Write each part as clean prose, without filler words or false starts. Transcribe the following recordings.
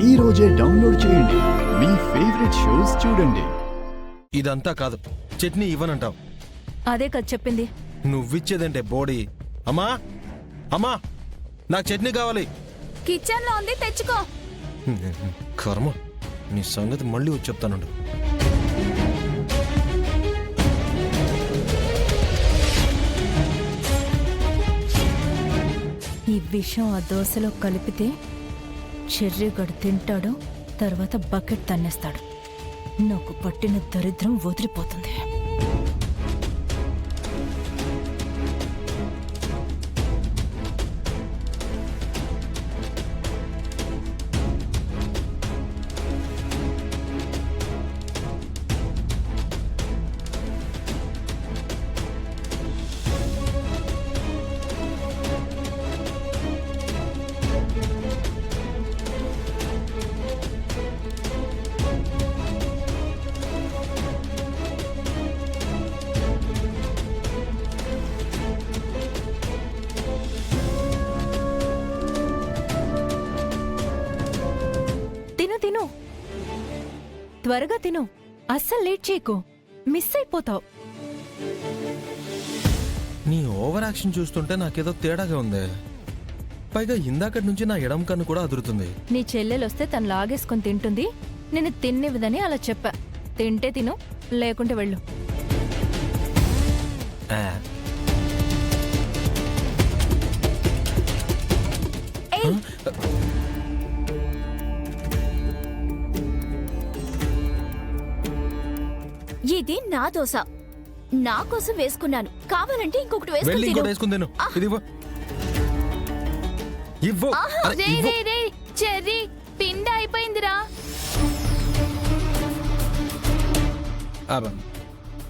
ఈ రోజే డౌన్లోడ్ చేయండి. మీ ఫేవరెట్ షోస్ చూడండి. ఇదంతా కాదు, చట్నీ ఇవ్వనంటావు. అదే కదా చెప్పింది. నువ్విచ్చేదంటే బోడీ. అమ్మా అమ్మా, నాకు చట్నీ కావాలి. కిచెన్ లో ఉంది, తెచ్చుకో. కర్మ, నీ సంగతి మళ్ళీ వచ్చి చెప్తానుండు. ఈ విషయం ఆ దోశలో కలిపితే చెర్రీగడు తింటాడు, తర్వాత బకెట్ తన్నేస్తాడు. నాకు పట్టిన దరిద్రం వదిలిపోతుంది. తిను, త్వరగా తిను. అస్సలు లేట్ చేయకు, మిస్ అయిపోతావు. నీ ఓవర్ యాక్షన్ చూస్తుంటే నాకేదో తేడాగా ఉంది. పైగా ఇందాకటి నుంచి నా ఎడం కన్ను కూడా అదురుతుంది. నీ చెల్లెలొస్తే తను లాగేసుకుని తింటుంది, నేను తిన్నివ్వదని అలా చెప్పా. తింటే తిను, లేకుంటే వెళ్ళు. ఆ, ఇది నా దోశ, నా కోసం వేసుకున్నాను. కావాలంటే ఇంకొకటి వెళ్ళి ఇంకోటి వేసుకుని వేసుకుని తిను. ఇది ఇవ్వు. ఇవ్వు. అరే, ఇవ్వు. చెర్రీ పిండి అయిపోయిందిరా. అబ్బా,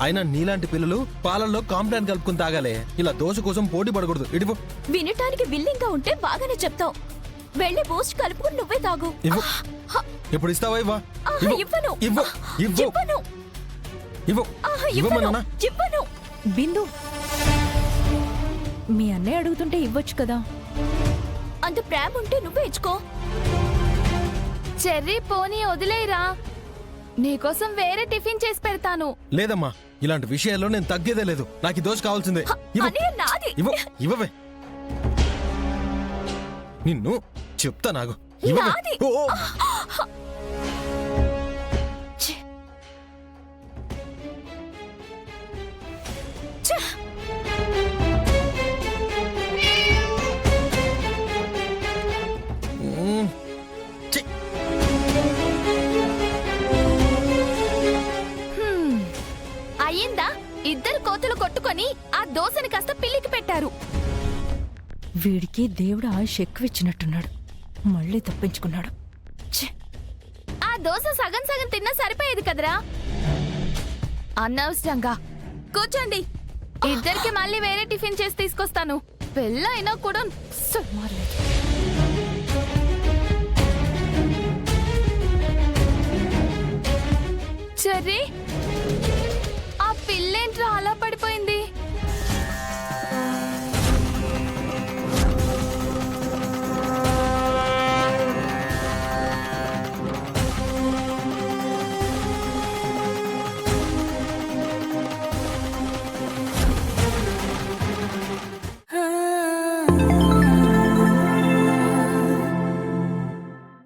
అయినా నీలాంటి పిల్లలు పాలల్లో కాంప్లాన్ కలుపుకుని తాగాలే. ఇలా దోశ కోసం పోటీ పడకూడదు. ఇడిపో. వినటానికి విల్లింగా ఉంటే బాగానే చెప్తావు. వెళ్ళి బూస్ట్ కలుపుకుని నువ్వే తాగు. ఇవ్వు. ఎప్పుడు ఇస్తావా? ఇవ్వా. ఇవ్వను. ఇవ్వు. ఇవ్వు. ఇవ్వను. ఇవ్వు. ఇవ్వమన్నా. ఇవ్వను. బిందు, మీ అన్నయ్య అడుగుతుంటే ఇవ్వచ్చు కదా. అంత ప్రేమ ఉంటే నువ్వే ఇచ్చుకో. చెర్రీ పోనీ వదిలేరా, నీకోసం వేరే టిఫిన్ చేసి పెడతాను. లేదమ్మా, ఇలాంటి విషయాల్లో నేను తగ్గేదే లేదు. నాకు ఈ దోశ కావాల్సిందే. ఇవ్వు. అన్నయ్య నాది. ఇవ్వు. ఇవ్వవే. నిన్ను చెప్తా. నాకు ఇవ్వవే. నాది. ఓ, ఓ. మ్మ్. ఛీ. అయ్యిందా? ఇద్దరు కోతులు కొట్టుకొని ఆ దోశని కాస్త పిల్లికి పెట్టారు. వీడికి దేవుడు ఆయుష్ ఎక్కువ ఇచ్చినట్టున్నాడు. మళ్ళీ తప్పించుకున్నాడు. ఆ దోశ సగం సగం తిన్నా సరిపోయేది కదరా. అనవసరంగా. కూర్చోండి, ఇద్దరికి మళ్ళీ వేరే టిఫిన్ చేసి తీసుకొస్తాను. పెళ్ళైనా కూడా అస్సలు మారలేదు.